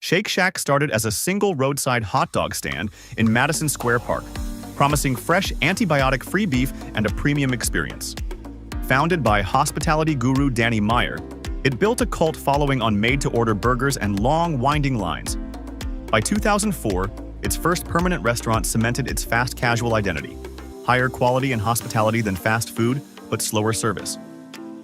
Shake Shack started as a single roadside hot dog stand in Madison Square Park, promising fresh antibiotic-free beef and a premium experience. Founded by hospitality guru Danny Meyer, it built a cult following on made-to-order burgers and long, winding lines. By 2004, its first permanent restaurant cemented its fast casual identity. Higher quality and hospitality than fast food, but slower service.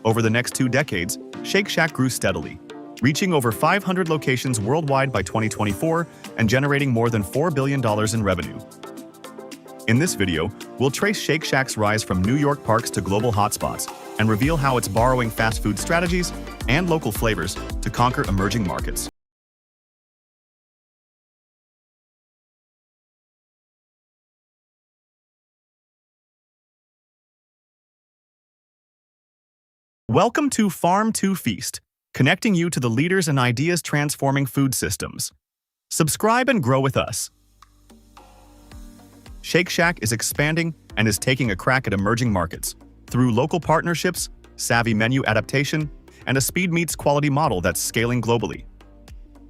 Over the next 2 decades, Shake Shack grew steadily, reaching over 500 locations worldwide by 2024 and generating more than $4 billion in revenue. In this video, we'll trace Shake Shack's rise from New York parks to global hotspots and reveal how it's borrowing fast food strategies and local flavors to conquer emerging markets. Welcome to Farm2Feast, connecting you to the leaders and ideas transforming food systems. Subscribe and grow with us. Shake Shack is expanding and is taking a crack at emerging markets through local partnerships, savvy menu adaptation, and a speed meets quality model that's scaling globally.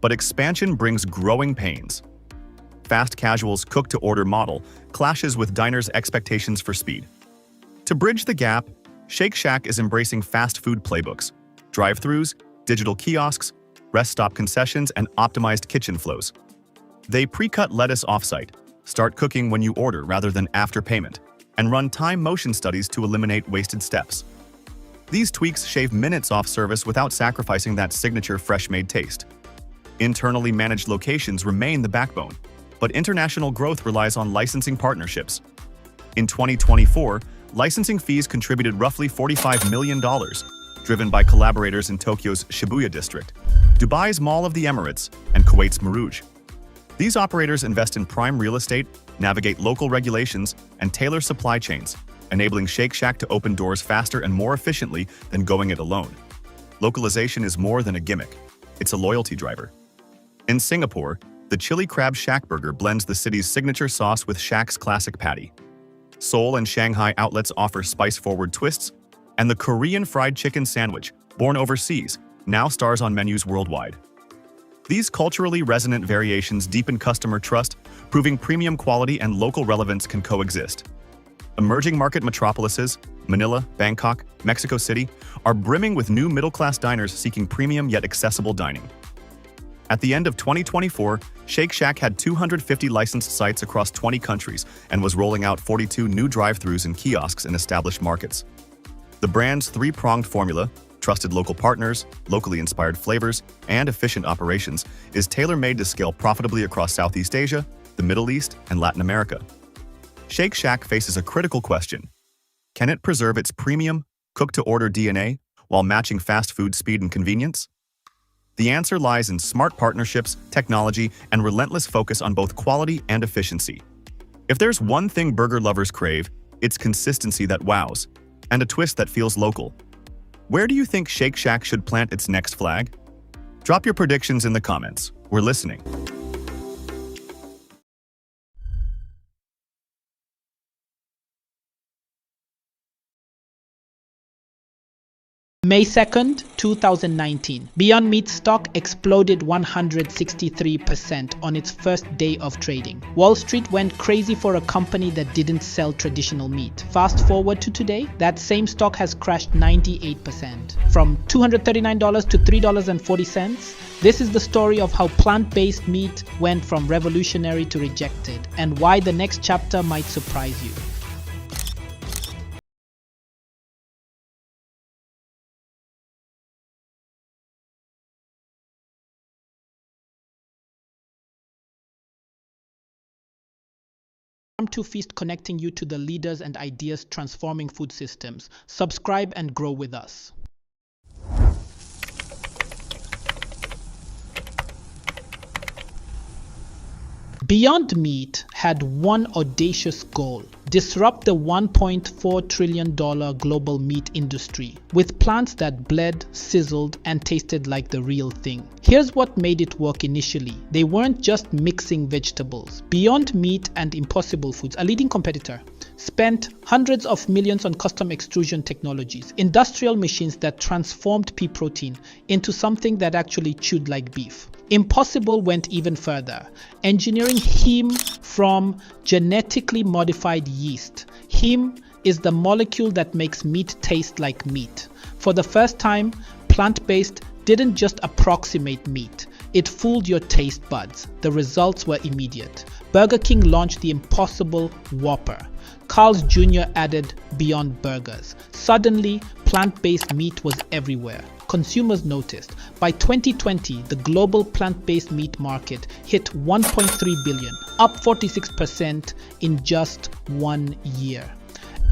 But expansion brings growing pains. Fast casual's cook-to-order model clashes with diners' expectations for speed. To bridge the gap, Shake Shack is embracing fast food playbooks, drive-thrus, digital kiosks, rest stop concessions, and optimized kitchen flows. They pre-cut lettuce off-site, start cooking when you order rather than after payment, and run time motion studies to eliminate wasted steps. These tweaks shave minutes off service without sacrificing that signature fresh-made taste. Internally managed locations remain the backbone, but international growth relies on licensing partnerships. In 2024, licensing fees contributed roughly $45 million, driven by collaborators in Tokyo's Shibuya district, Dubai's Mall of the Emirates, and Kuwait's Marouj. These operators invest in prime real estate, navigate local regulations, and tailor supply chains, enabling Shake Shack to open doors faster and more efficiently than going it alone. Localization is more than a gimmick. It's a loyalty driver. In Singapore, the Chili Crab Shack Burger blends the city's signature sauce with Shack's classic patty. Seoul and Shanghai outlets offer spice-forward twists, and the Korean fried chicken sandwich, born overseas, now stars on menus worldwide. These culturally resonant variations deepen customer trust, proving premium quality and local relevance can coexist. Emerging market metropolises, Manila, Bangkok, Mexico City, are brimming with new middle-class diners seeking premium yet accessible dining. At the end of 2024, Shake Shack had 250 licensed sites across 20 countries and was rolling out 42 new drive-thrus and kiosks in established markets. The brand's three-pronged formula, trusted local partners, locally inspired flavors, and efficient operations, is tailor-made to scale profitably across Southeast Asia, the Middle East, and Latin America. Shake Shack faces a critical question. Can it preserve its premium, cook-to-order DNA while matching fast food speed and convenience? The answer lies in smart partnerships, technology, and relentless focus on both quality and efficiency. If there's one thing burger lovers crave, it's consistency that wows, and a twist that feels local. Where do you think Shake Shack should plant its next flag? Drop your predictions in the comments. We're listening. May 2nd, 2019. Beyond Meat stock exploded 163% on its first day of trading. Wall Street went crazy for a company that didn't sell traditional meat. Fast forward to today, that same stock has crashed 98%. From $239 to $3.40. This is the story of how plant-based meat went from revolutionary to rejected, and why the next chapter might surprise you. Farm2Feast, connecting you to the leaders and ideas transforming food systems. Subscribe and grow with us. Beyond Meat had one audacious goal: disrupt the $1.4 trillion global meat industry with plants that bled, sizzled, and tasted like the real thing. Here's what made it work initially. They weren't just mixing vegetables. Beyond Meat and Impossible Foods, a leading competitor, spent hundreds of millions on custom extrusion technologies, industrial machines that transformed pea protein into something that actually chewed like beef. Impossible went even further, engineering heme from genetically modified yeast. Heme is the molecule that makes meat taste like meat. For the first time, plant-based didn't just approximate meat, it fooled your taste buds. The results were immediate. Burger King launched the Impossible Whopper. Carl's Jr. added Beyond Burgers. Suddenly, plant-based meat was everywhere. Consumers noticed. By 2020, the global plant-based meat market hit $1.3 billion, up 46% in just 1 year.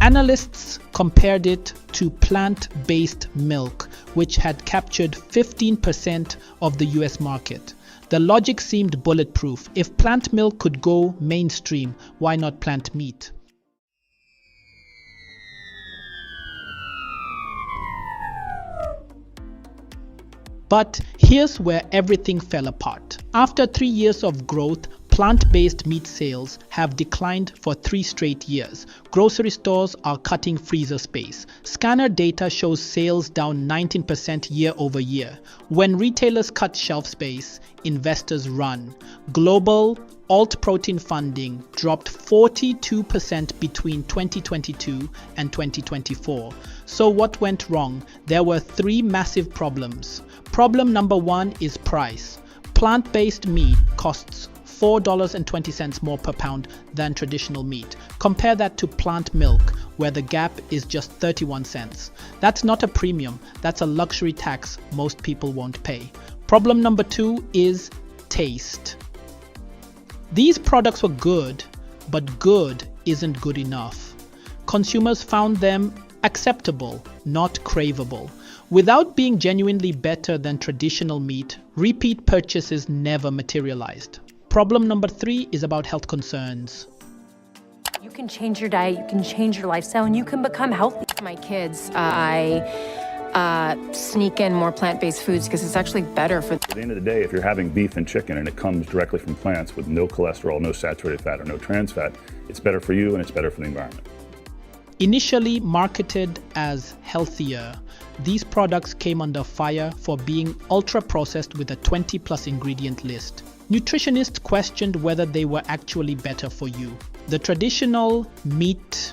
Analysts compared it to plant-based milk, which had captured 15% of the US market. The logic seemed bulletproof. If plant milk could go mainstream, why not plant meat? But here's where everything fell apart. After 3 years of growth, plant-based meat sales have declined for 3 straight years. Grocery stores are cutting freezer space. Scanner data shows sales down 19% year over year. When retailers cut shelf space, investors run. Global alt protein funding dropped 42% between 2022 and 2024. So what went wrong? There were 3 massive problems. Problem number 1 is price. Plant-based meat costs $4.20 more per pound than traditional meat. Compare that to plant milk, where the gap is just 31 cents. That's not a premium, that's a luxury tax most people won't pay. Problem number 2 is taste. These products were good, but good isn't good enough. Consumers found them acceptable, not craveable. Without being genuinely better than traditional meat, repeat purchases never materialized. Problem number 3 is about health concerns. You can change your diet, you can change your lifestyle, and you can become healthy. My kids, I sneak in more plant-based foods because it's actually better for At the end of the day, if you're having beef and chicken and it comes directly from plants with no cholesterol, no saturated fat, or no trans fat, it's better for you and it's better for the environment. Initially marketed as healthier, these products came under fire for being ultra-processed with a 20-plus ingredient list. Nutritionists questioned whether they were actually better for you. The traditional meat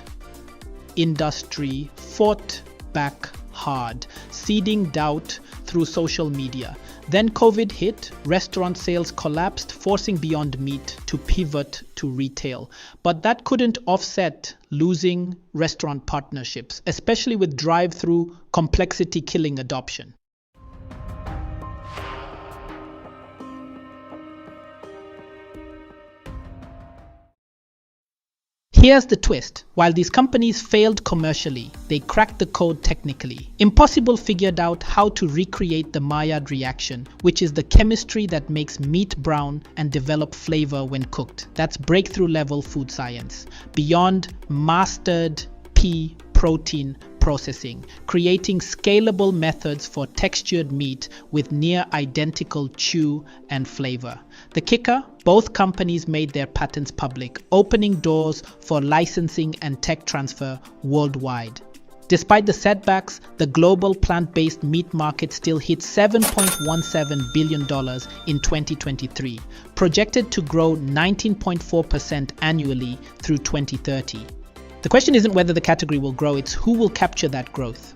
industry fought back hard, seeding doubt through social media. Then COVID hit, restaurant sales collapsed, forcing Beyond Meat to pivot to retail. But that couldn't offset losing restaurant partnerships, especially with drive-through complexity killing adoption. Here's the twist. While these companies failed commercially, they cracked the code technically. Impossible figured out how to recreate the Maillard reaction, which is the chemistry that makes meat brown and develop flavor when cooked. That's breakthrough level food science. Beyond mastered pea protein processing, creating scalable methods for textured meat with near identical chew and flavor. The kicker? Both companies made their patents public, opening doors for licensing and tech transfer worldwide. Despite the setbacks, the global plant-based meat market still hit $7.17 billion in 2023, projected to grow 19.4% annually through 2030. The question isn't whether the category will grow, it's who will capture that growth.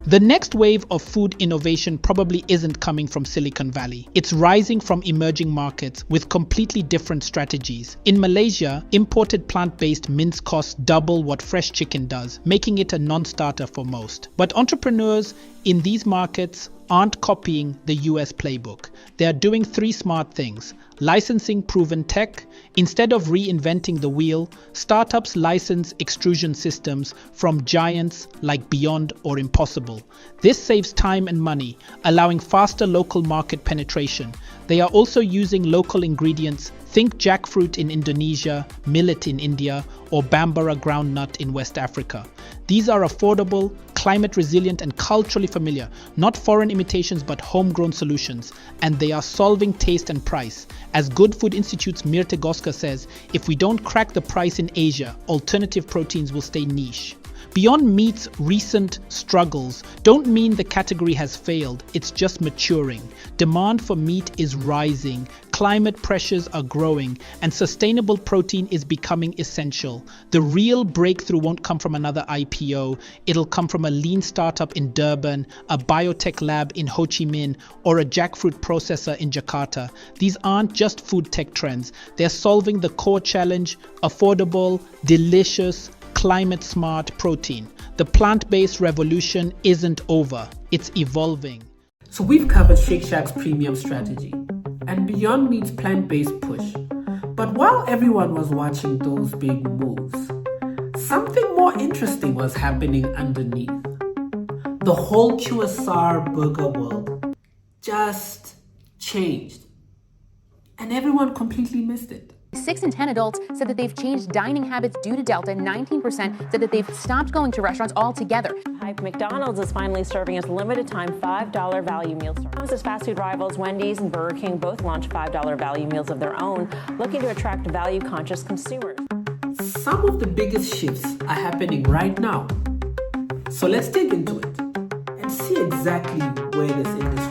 The next wave of food innovation probably isn't coming from Silicon Valley. It's rising from emerging markets with completely different strategies. In Malaysia, imported plant-based mince costs double what fresh chicken does, making it a non-starter for most. But entrepreneurs in these markets aren't copying the US playbook. They are doing 3 smart things. Licensing proven tech. Instead of reinventing the wheel, startups license extrusion systems from giants like Beyond or Impossible. This saves time and money, allowing faster local market penetration. They are also using local ingredients. Think jackfruit in Indonesia, millet in India, or Bambara groundnut in West Africa. These are affordable, climate resilient and culturally familiar, not foreign imitations but homegrown solutions, and they are solving taste and price. As Good Food Institute's Mirte Goska says, if we don't crack the price in Asia, alternative proteins will stay niche. Beyond Meat's recent struggles don't mean the category has failed, it's just maturing. Demand for meat is rising, climate pressures are growing, and sustainable protein is becoming essential. The real breakthrough won't come from another IPO, it'll come from a lean startup in Durban, a biotech lab in Ho Chi Minh, or a jackfruit processor in Jakarta. These aren't just food tech trends, they're solving the core challenge: affordable, delicious, climate-smart protein. The plant-based revolution isn't over, it's evolving. So we've covered Shake Shack's premium strategy and Beyond Meat's plant-based push. But while everyone was watching those big moves, something more interesting was happening underneath. The whole QSR burger world just changed, and everyone completely missed it. 6 in 10 adults said that they've changed dining habits due to Delta, and 19% said that they've stopped going to restaurants altogether. McDonald's is finally serving its limited-time $5 value meals. As fast food rivals Wendy's and Burger King both launched $5 value meals of their own, looking to attract value-conscious consumers. Some of the biggest shifts are happening right now. So let's dig into it and see exactly where this industry is.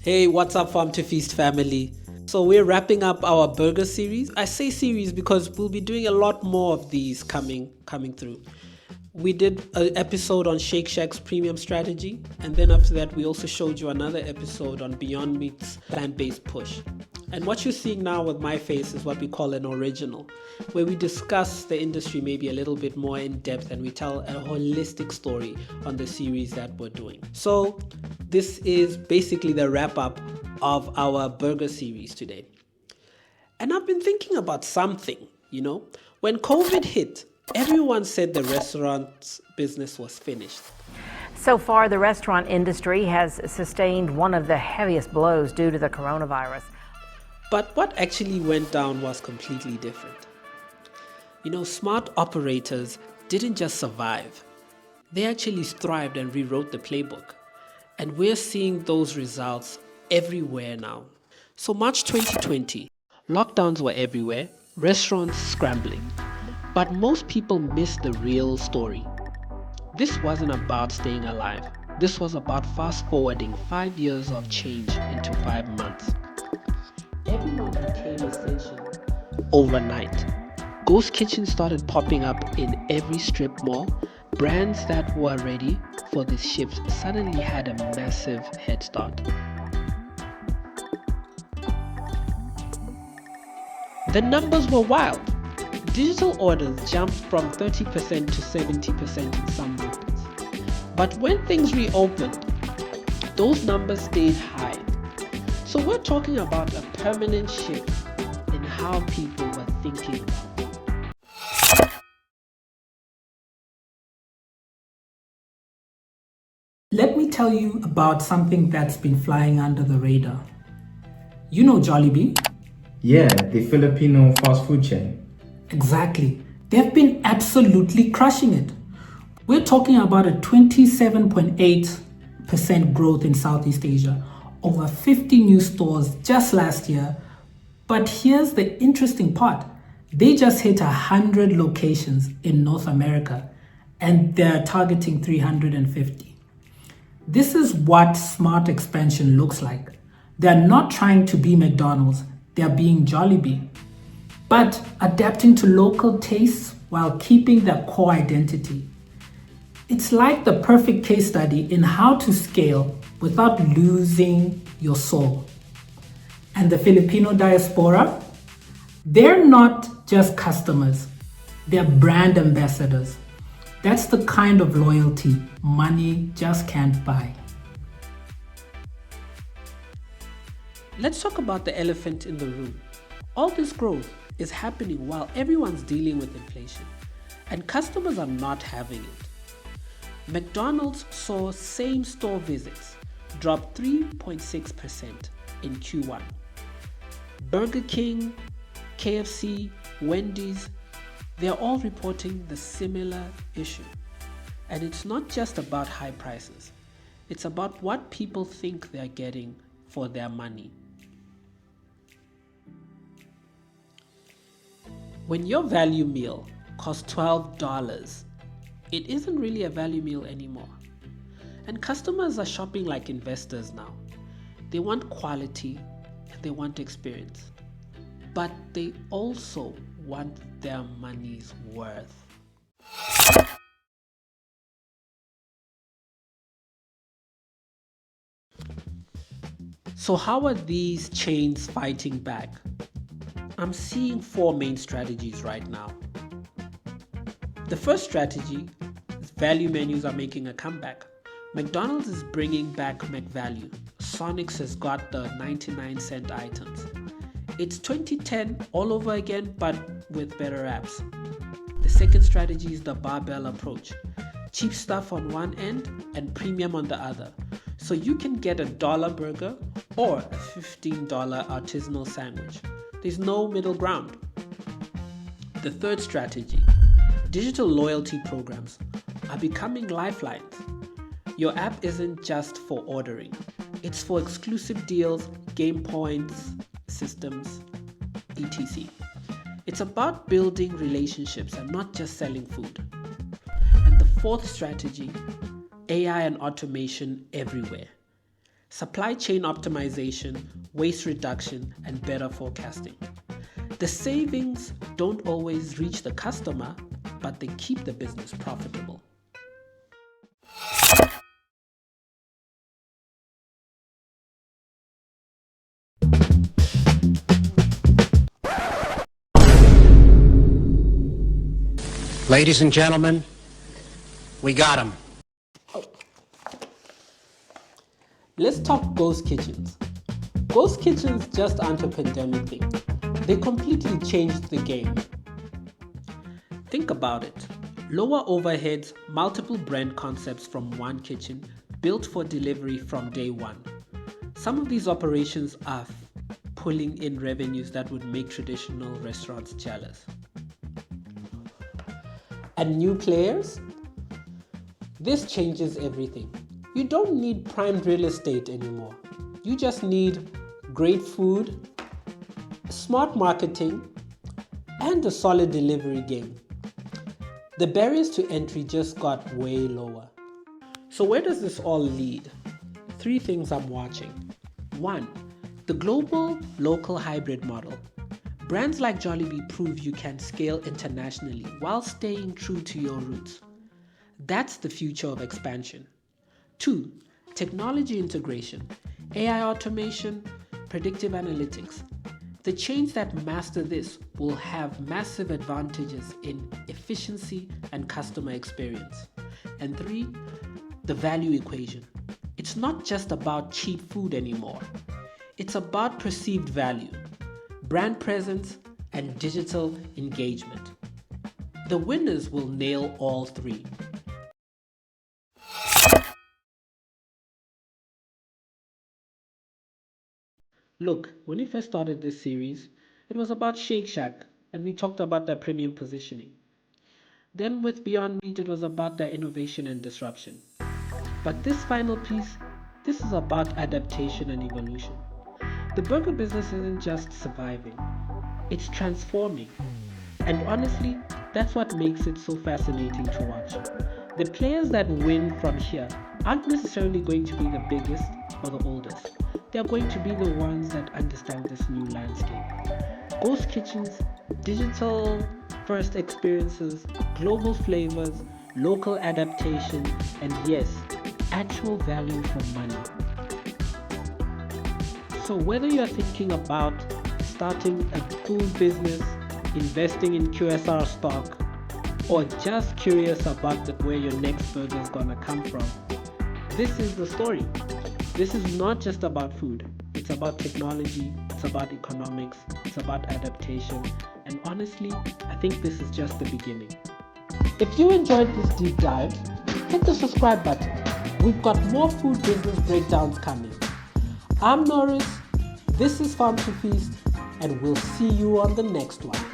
Hey, what's up, Farm2Feast family? So we're wrapping up our burger series. I say series because we'll be doing a lot more of these coming through. We did an episode on Shake Shack's premium strategy, and then after that we also showed you another episode on Beyond Meat's plant-based push. And what you're seeing now with my face is what we call an original, where we discuss the industry maybe a little bit more in depth and we tell a holistic story on the series that we're doing. So this is basically the wrap up of our burger series today. And I've been thinking about something, when COVID hit, everyone said the restaurant business was finished. So far, the restaurant industry has sustained one of the heaviest blows due to the coronavirus. But what actually went down was completely different. Smart operators didn't just survive. They actually thrived and rewrote the playbook. And we're seeing those results everywhere now. So March 2020, lockdowns were everywhere, restaurants scrambling. But most people missed the real story. This wasn't about staying alive. This was about fast forwarding 5 years of change into 5 months. Everyone became essential overnight. Ghost kitchens started popping up in every strip mall. Brands that were ready for this shift suddenly had a massive head start. The numbers were wild. Digital orders jumped from 30% to 70% in some markets. But when things reopened, those numbers stayed high. So we're talking about a permanent shift in how people were thinking. Let me tell you about something that's been flying under the radar. You know Jollibee? Yeah, the Filipino fast food chain. Exactly. They've been absolutely crushing it. We're talking about a 27.8% growth in Southeast Asia, over 50 new stores just last year. But here's the interesting part. They just hit 100 locations in North America, and they're targeting 350. This is what smart expansion looks like. They're not trying to be McDonald's, they're being Jollibee, but adapting to local tastes while keeping their core identity. It's like the perfect case study in how to scale without losing your soul. And the Filipino diaspora, they're not just customers, they're brand ambassadors. That's the kind of loyalty money just can't buy. Let's talk about the elephant in the room. All this growth is happening while everyone's dealing with inflation. and customers are not having it. McDonald's saw same-store visits drop 3.6% in Q1. Burger King, KFC, Wendy's, they're all reporting the similar issue. And it's not just about high prices. It's about what people think they're getting for their money. When your value meal costs $12, it isn't really a value meal anymore. And customers are shopping like investors now. They want quality and they want experience. But they also want their money's worth. So how are these chains fighting back? I'm seeing 4 main strategies right now. The first strategy is value menus are making a comeback. McDonald's is bringing back McValue. Sonic's has got the 99-cent items. It's 2010 all over again, but with better apps. The second strategy is the barbell approach. Cheap stuff on one end and premium on the other. So you can get a $1 burger or a $15 artisanal sandwich. There's no middle ground. The third strategy, digital loyalty programs are becoming lifelines. Your app isn't just for ordering. It's for exclusive deals, game points, systems, etc. It's about building relationships and not just selling food. And the fourth strategy, AI and automation everywhere. Supply chain optimization, waste reduction, and better forecasting. The savings don't always reach the customer, but they keep the business profitable. Ladies and gentlemen, we got him. Let's talk ghost kitchens. Ghost kitchens just aren't a pandemic thing. They completely changed the game. Think about it. Lower overheads, multiple brand concepts from one kitchen, built for delivery from day one. Some of these operations are pulling in revenues that would make traditional restaurants jealous. And new players? This changes everything. You don't need prime real estate anymore. You just need great food, smart marketing, and a solid delivery game. The barriers to entry just got way lower. So where does this all lead? 3 things I'm watching. 1, the global local hybrid model. Brands like Jollibee prove you can scale internationally while staying true to your roots. That's the future of expansion. 2, technology integration, AI automation, predictive analytics. The chains that master this will have massive advantages in efficiency and customer experience. And 3, the value equation. It's not just about cheap food anymore. It's about perceived value, brand presence, and digital engagement. The winners will nail all 3. Look, when we first started this series, it was about Shake Shack, and we talked about their premium positioning. Then with Beyond Meat, it was about their innovation and disruption. But this final piece, this is about adaptation and evolution. The burger business isn't just surviving, it's transforming. And honestly, that's what makes it so fascinating to watch. The players that win from here aren't necessarily going to be the biggest or the oldest. They're going to be the ones that understand this new landscape. Ghost kitchens, digital first experiences, global flavors, local adaptation, and yes, actual value for money. So whether you're thinking about starting a food business, investing in QSR stock, or just curious about where your next burger is gonna come from, this is the story. This is not just about food. It's about technology, it's about economics, it's about adaptation, and honestly, I think this is just the beginning. If you enjoyed this deep dive, hit the subscribe button. We've got more food business breakdowns coming. I'm Norris, this is Farm2Feast, and we'll see you on the next one.